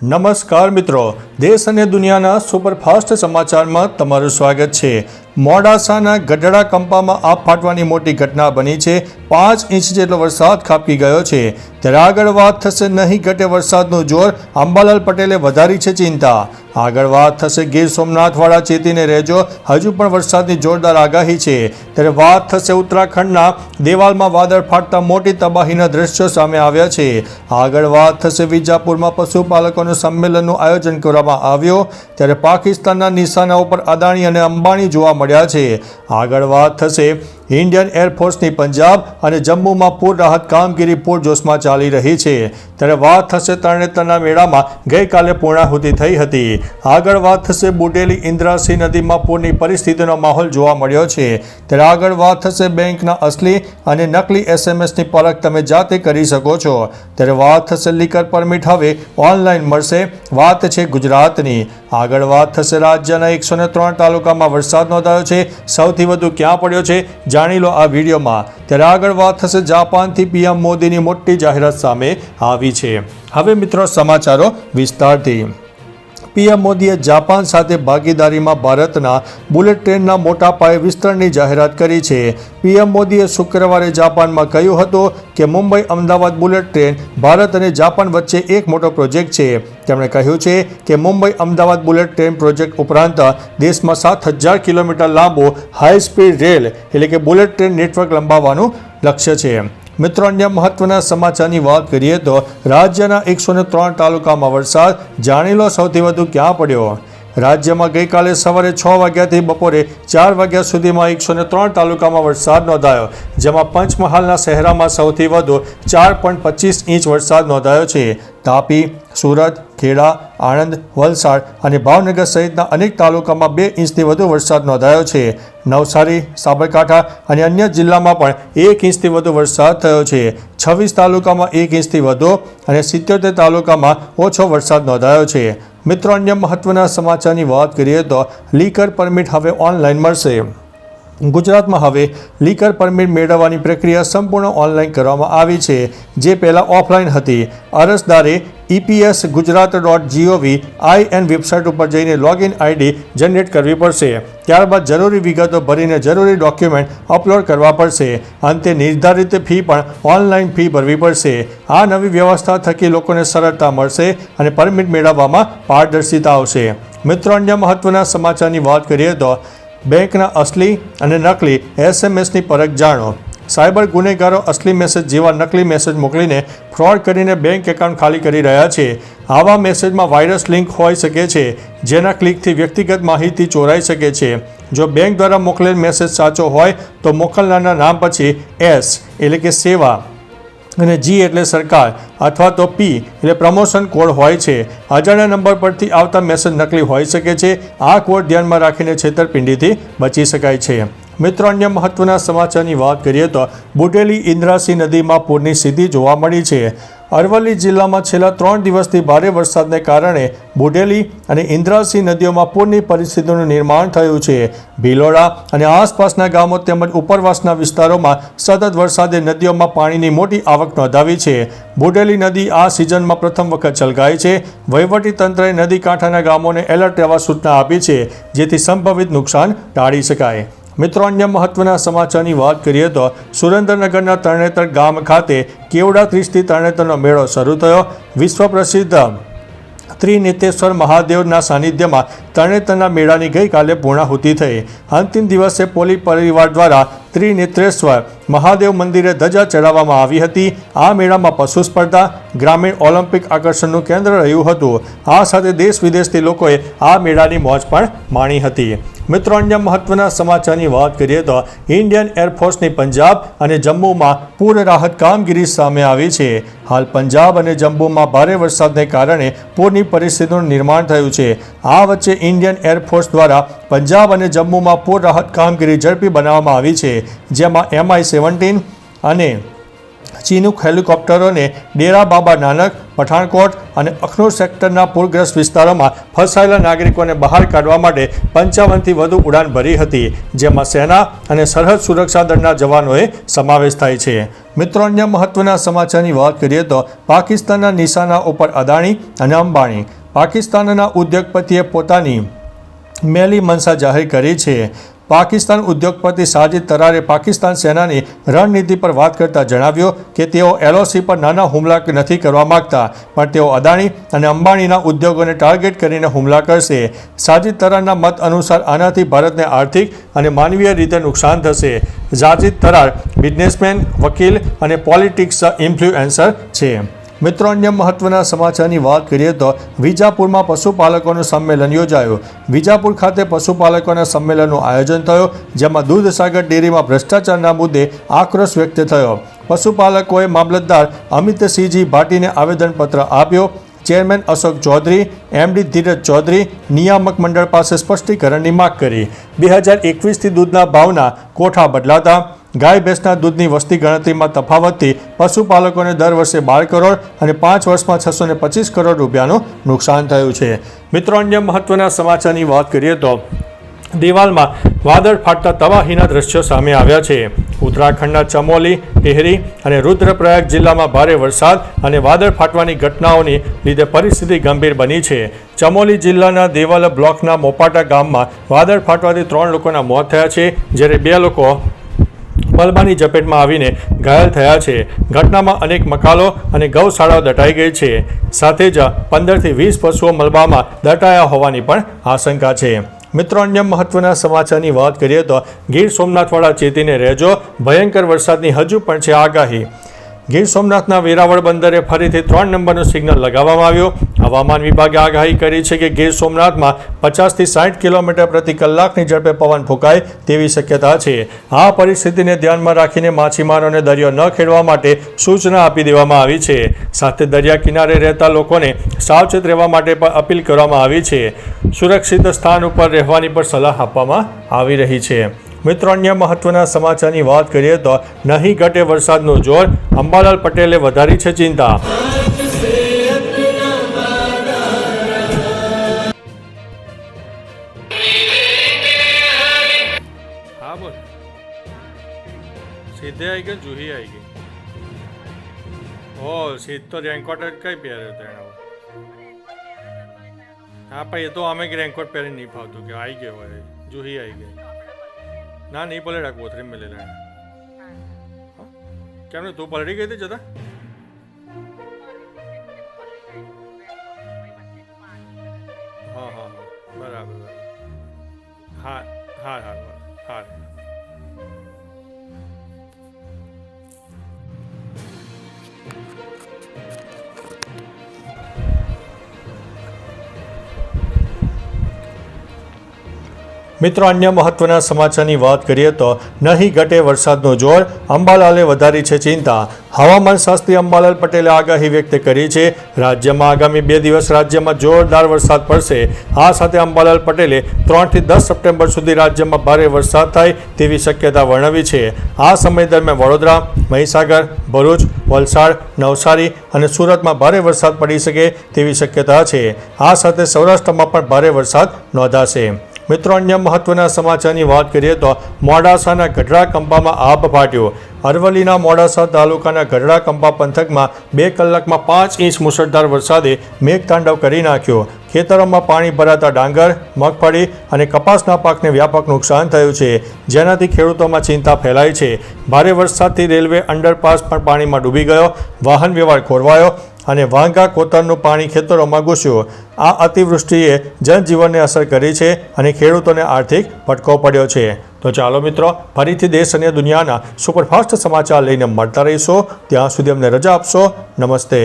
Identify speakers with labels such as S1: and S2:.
S1: નમસ્કાર મિત્રો, દેશ અને દુનિયાના સુપરફાસ્ટ સમાચારમાં તમારું સ્વાગત છે। મોડાસાના ગઢડા કંપામાં આગ ફાટવાની મોટી ઘટના બની છે। 5 ઇંચ જેટલો વરસાદ ખાબકી ગયો છે। ત્યારે આગળ વાત થશે નહીં ઘટે વરસાદનું જોર, અંબાલાલ પટેલે વધારી છે ચિંતા। આગળ વાત થશે ગીર સોમનાથવાળા ચેતીને રહેજો, હજુ પણ વરસાદની જોરદાર આગાહી છે। ત્યારે વાત થશે ઉત્તરાખંડના દેવાલમાં વાદળ ફાટતા મોટી તબાહીના દ્રશ્યો સામે આવ્યા છે। આગળ વાત થશે વિજાપુરમાં પશુપાલકોનું સંમેલનનું આયોજન કરવામાં આવ્યું, ત્યારે પાકિસ્તાનના નિશાના ઉપર અદાણી અને અંબાણી જોવા મળ્યા છે। આગળ વાત થશે ઇન્ડિયન એરફોર્સની પંજાબ અને જમ્મુમાં પૂર રાહત કામગીરી પૂરજોશમાં ચાલી રહી છે। ત્યારે વાત થશે તરણેતરના મેળામાં ગઈકાલે પૂર્ણાહુતિ થઈ હતી। આગળ વાત થશે બુડેલી ઇન્દ્રાસી નદીમાં પૂરની પરિસ્થિતિનો માહોલ જોવા મળ્યો છે। ત્યારે આગળ વાત થશે બેંકના અસલી અને નકલી એસએમએસની પરખ તમે જાતે કરી શકો છો। ત્યારે વાત થશે લીકર પરમિટ હવે ઓનલાઈન મળશે, વાત છે ગુજરાતની। આગળ વાત થશે રાજ્યના 103 તાલુકામાં વરસાદ નોંધાયો છે, સૌથી વધુ ક્યાં પડ્યો છે જાણી લો આ વિડીયોમાં। ત્યારે આગળ વાત થશે જાપાનથી પીએમ મોદીની મોટી જાહેરાત સામે આવી છે। હવે મિત્રો સમાચારો વિસ્તારથી। પીએમ મોદીએ જાપાન સાથે ભાગીદારીમાં ભારતના બુલેટ ટ્રેનના મોટા પાયે વિસ્તરણની જાહેરાત કરી છે। પીએમ મોદીએ શુક્રવારે જાપાનમાં કહ્યું હતું કે મુંબઈ અમદાવાદ બુલેટ ટ્રેન ભારત અને જાપાન વચ્ચે એક મોટો પ્રોજેક્ટ છે। તેમણે કહ્યું છે કે Mumbai Ahmedabad bullet train project ઉપરાંત દેશમાં 7000 કિલોમીટર લાંબો હાઈ સ્પીડ રેલ એટલે કે બુલેટ ટ્રેન નેટવર્ક લંબાવવાનું લક્ષ્ય છે। મિત્રો, અન્ય મહત્વના સમાચારની વાત કરીએ તો રાજ્યના 103 તાલુકામાં વરસાદ, જાણી લો સૌથી વધુ ક્યાં પડ્યો। રાજ્યમાં ગઈકાલે સવારે 6 વાગ્યાથી બપોરે 4 વાગ્યા સુધીમાં 103 તાલુકામાં વરસાદ નોંધાયો, જેમાં પંચમહાલના શહેરામાં સૌથી વધુ 4.25 ઇંચ વરસાદ નોંધાયો છે। તાપી, સુરત, ખેડા, આણંદ, વલસાડ અને ભાવનગર સહિતના અનેક તાલુકામાં 2 ઇંચથી વધુ વરસાદ નોંધાયો છે। નવસારી, સાબરકાંઠા અને અન્ય જિલ્લામાં પણ 1 ઇંચથી વધુ વરસાદ થયો છે। 26 તાલુકામાં 1 ઇંચથી વધુ અને 77 તાલુકામાં ઓછો વરસાદ નોંધાયો છે। મિત્રો, અન્ય મહત્વના સમાચારની વાત કરીએ તો લીકર પરમિટ હવે ઓનલાઈન મળશે। ગુજરાતમાં હવે લીકર પરમિટ મેળવવાની પ્રક્રિયા સંપૂર્ણ ઓનલાઈન કરવામાં આવી છે, જે પહેલાં ઓફલાઈન હતી। અરજદારે EPS gujarat.gov.in વેબસાઇટ ઉપર જઈને લોગિન આઈડી જનરેટ કરવી પડશે। ત્યારબાદ જરૂરી વિગતો ભરીને જરૂરી ડોક્યુમેન્ટ અપલોડ કરવા પડશે। અંતે નિર્ધારિત ફી પણ ઓનલાઈન ફી ભરવી પડશે। આ નવી વ્યવસ્થા થકી લોકોને સરળતા મળશે અને પરમિટ મેળવવામાં પારદર્શિતા આવશે। મિત્રો, અન્ય મહત્વના સમાચારની વાત કરીએ તો બેંકના અસલી અને નકલી એસએમએસની પરખ જાણો। સાયબર ગુનેગારો અસલી મેસેજ જેવા નકલી મેસેજ મોકલીને ફ્રોડ કરીને બેંક એકાઉન્ટ ખાલી કરી રહ્યા છે। આવા મેસેજમાં વાયરસ લિંક હોઈ શકે છે, જેના ક્લિકથી વ્યક્તિગત માહિતી ચોરાઈ શકે છે। જો બેંક દ્વારા મોકલેલ મેસેજ સાચો હોય તો મોકલનારના નામ પછી S એટલે કે સેવા અને G એટલે સરકાર અથવા તો P એટલે પ્રમોશન કોડ હોય છે। અજાણ્યા નંબર પરથી આવતા મેસેજ નકલી હોઈ શકે છે। આ કોડ ધ્યાનમાં રાખીને છેતરપિંડીથી બચી શકાય છે। મિત્રો, અન્ય મહત્વના સમાચારની વાત કરીએ તો બુડેલી ઇન્દ્રાસી નદીમાં પૂરની સ્થિતિ જોવા મળી છે। અરવલ્લી જિલ્લામાં છેલ્લા 3 દિવસથી ભારે વરસાદને કારણે બુડેલી અને ઇન્દ્રાસી નદીઓમાં પૂરની પરિસ્થિતિનું નિર્માણ થયું છે। ભિલોડા અને આસપાસના ગામો તેમજ ઉપરવાસના વિસ્તારોમાં સતત વરસાદે નદીઓમાં પાણીની મોટી આવક નોંધાવી છે। બુડેલી નદી આ સિઝનમાં પ્રથમ વખત છલકાઈ છે। વહીવટીતંત્રએ નદી કાંઠાના ગામોને એલર્ટ રહેવા સૂચના આપી છે, જેથી સંભવિત નુકસાન ટાળી શકાય। મિત્રો, અન્ય મહત્વના સમાચારની વાત કરીએ તો સુરેન્દ્રનગરના તરણેતર ગામ ખાતે કેવડા ત્રીજથી તરણેતરનો મેળો શરૂ થયો। વિશ્વ પ્રસિદ્ધ ત્રિનેત્રેશ્વર મહાદેવના સાનિધ્યમાં તરણેતરના મેળાની ગઈકાલે પૂર્ણાહુતિ થઈ। અંતિમ દિવસે પોલી પરિવાર દ્વારા ત્રિનેત્રેશ્વર મહાદેવ મંદિરે ધજા ચડાવવામાં આવી હતી। આ મેળામાં પશુ સ્પર્ધા, ગ્રામીણ ઓલિમ્પિક આકર્ષણનું કેન્દ્ર રહ્યું હતું। આ સાથે દેશ વિદેશથી લોકોએ આ મેળાની મોજ પણ માણી હતી। મિત્રો, અન્ય મહત્વના સમાચારની વાત કરીએ તો ઇન્ડિયન એરફોર્સની પંજાબ અને જમ્મુમાં પૂર રાહત કામગીરી સામે આવી છે। હાલ પંજાબ અને જમ્મુમાં ભારે વરસાદને કારણે પૂરની પરિસ્થિતિનું નિર્માણ થયું છે। આ વચ્ચે ઇન્ડિયન એરફોર્સ દ્વારા પંજાબ અને જમ્મુમાં પૂર રાહત કામગીરી ઝડપી બનાવવામાં આવી છે, જેમાં MI-17 અને ચીનુક હેલિકોપ્ટરોને ડેરા બાબા નાનક, પઠાણકોટ અને અખનૂર સેક્ટરના પૂરગ્રસ્ત વિસ્તારોમાં ફસાયેલા નાગરિકોને બહાર કાઢવા માટે 55થી વધુ ઉડાન ભરી હતી, જેમાં સેના અને સરહદ સુરક્ષા દળના જવાનોએ સમાવેશ થાય છે. મિત્રો, અન્ય મહત્વના સમાચારની વાત કરીએ તો પાકિસ્તાનના નિશાના ઉપર અદાણી અને અંબાણી. પાકિસ્તાનના ઉદ્યોગપતિએ પોતાની મેલી મનસા જાહેર કરી છે. પાકિસ્તાન ઉદ્યોગપતિ સાજિદ તરારે પાકિસ્તાન સેનાની રણનીતિ પર વાત કરતા જણાવ્યું કે તેઓ LOC પર નાના હુમલા નથી કરવા માગતા, પણ તેઓ અદાણી અને અંબાણીના ઉદ્યોગોને ટાર્ગેટ કરીને હુમલા કરશે. સાજિદ તરારના મત અનુસાર આનાથી ભારતને આર્થિક અને માનવીય રીતે નુકસાન થશે. સાજિદ તરાર બિઝનેસમેન, વકીલ અને પોલિટિક્સ ઇન્ફ્લુએન્સર છે. મિત્રો, અન્ય મહત્વના સમાચારની વાત કરીએ તો વિજાપુરમાં પશુપાલકોનું સંમેલન યોજાયું. વિજાપુર ખાતે પશુપાલકોના સંમેલનનું આયોજન થયું, જેમાં દૂધસાગર ડેરીમાં ભ્રષ્ટાચારના મુદ્દે આક્રોશ વ્યક્ત થયો. પશુપાલકોએ મામલતદાર અમિતસિંહજી ભાટીને આવેદનપત્ર આપ્યો. ચેરમેન અશોક ચૌધરી, MD ધીરજ ચૌધરી નિયામક મંડળ પાસે સ્પષ્ટીકરણની માગ કરી. 2021થી દૂધના ભાવના કોઠા બદલાતા ગાય ભેંસના દૂધની વસ્તી ગણતરીમાં તફાવતથી પશુપાલકોને દર વર્ષે 12 કરોડ અને 5 વર્ષમાં 625 કરોડ રૂપિયાનું નુકસાન થયું છે. મિત્રો, અન્ય મહત્વના સમાચારની વાત કરીએ તો દિવાલમાં વાદળ ફાટતા તબાહીના દ્રશ્યો સામે આવ્યા છે. ઉત્તરાખંડના ચમોલી, ટિહરી અને રુદ્રપ્રયાગ જિલ્લામાં ભારે વરસાદ અને વાદળ ફાટવાની ઘટનાઓની લીધે પરિસ્થિતિ ગંભીર બની છે. ચમોલી જિલ્લાના દેવલ બ્લોકના મોપાટા ગામમાં વાદળ ફાટવાથી 3 લોકોના મોત થયા છે, જ્યારે 2 લોકો મલબાની ઝપેટમાં આવીને ઘાયલ થયા છે. ઘટનામાં અનેક મકાલો અને ગૌશાળાઓ દટાઈ ગઈ છે. સાથે જ 15થી 20 પશુઓ મલબામાં દટાયા હોવાની પણ આશંકા છે. મિત્રો, અન્ય મહત્વના સમાચારની વાત કરીએ તો ગીર સોમનાથવાળા ચેતીને રહેજો, ભયંકર વરસાદની હજુ પણ છે આગાહી. ગીર સોમનાથના વેરાવળ બંદરે ફરીથી 3 નંબરનું સિગ્નલ લગાવવામાં આવ્યું. હવામાન વિભાગે આગાહી કરી છે કે ગીર સોમનાથમાં 50થી 60 કિલોમીટર પ્રતિ કલાકની ઝડપે પવન ફૂંકાય તેવી શક્યતા છે. આ પરિસ્થિતિને ધ્યાનમાં રાખીને માછીમારોને દરિયો ન ખેડવા માટે સૂચના આપી દેવામાં આવી છે. સાથે દરિયા કિનારે રહેતા લોકોને સાવચેત રહેવા માટે પણ અપીલ કરવામાં આવી છે. સુરક્ષિત સ્થાન ઉપર રહેવાની પણ સલાહ આપવામાં આવી રહી છે. મિત્રો, અન્ય મહત્વના સમાચારની વાત કરીએ તો નહીં ઘટે વરસાદનું જોર, અંબાલાલ પટેલે વધારી છે ચિંતા. હા બોલ, સીધે આવી ગઈ, જુહી આવી ગઈ. ઓ સીધ તો રેનકોટ જ કઈ પહેર્યો તેણે. હા પણ એ તો અમે રેનકોટ પહેરીને નહીં ફાવતું કે આવી ગયો હોય, જુહી આવી ગઈ. ના નહીં પલટા, કોથરી મેં લઈ લેના. કેમ ને તું પલટી ગઈ હતી જતા? હા હા હા, બરાબર. હા હા હા હા. મિત્રો, અન્ય મહત્વના સમાચારની વાત કરીએ તો નહીં ઘટે વરસાદનું જોર, અંબાલાલે વધારી છે ચિંતા. હવામાન શાસ્ત્રી અંબાલાલ પટેલે આગાહી વ્યક્ત કરી છે. રાજ્યમાં આગામી 2 દિવસ રાજ્યમાં જોરદાર વરસાદ પડશે. આ સાથે અંબાલાલ પટેલે 3થી 10 સપ્ટેમ્બર સુધી રાજ્યમાં ભારે વરસાદ થાય તેવી શક્યતા વર્ણવી છે. આ સમય દરમિયાન વડોદરા, મહીસાગર, ભરૂચ, વલસાડ, નવસારી અને સુરતમાં ભારે વરસાદ પડી શકે તેવી શક્યતા છે. આ સાથે સૌરાષ્ટ્રમાં પણ ભારે વરસાદ નોંધાશે. મિત્રો, અન્ય મહત્વના સમાચારની વાત કરીએ તો મોડાસાના ગઢડા કંપામાં આભ ફાટ્યો. અરવલ્લીના મોડાસા તાલુકાના ગઢડા કંપા પંથકમાં 2 કલાકમાં 5 ઇંચ મુશળધાર વરસાદે મેઘતાંડવ કરી નાખ્યો. ખેતરોમાં પાણી ભરાતા ડાંગર, મગફળી અને કપાસના પાકને વ્યાપક નુકસાન થયું છે, જેનાથી ખેડૂતોમાં ચિંતા ફેલાઈ છે. ભારે વરસાદથી રેલવે અંડરપાસ પણ પાણીમાં ડૂબી ગયો, વાહન વ્યવહાર ખોરવાયો અને વાંગા કોતરનું પાણી ખેતરોમાં ઘૂસ્યું. આ અતિવૃષ્ટિએ જનજીવનને અસર કરી છે અને ખેડૂતોને આર્થિક ફટકો પડ્યો છે. તો ચાલો મિત્રો, ફરીથી દેશ અને દુનિયાના સુપરફાસ્ટ સમાચાર લઈને મળતા રહીશું. ત્યાં સુધી અમને રજા આપશો. નમસ્તે.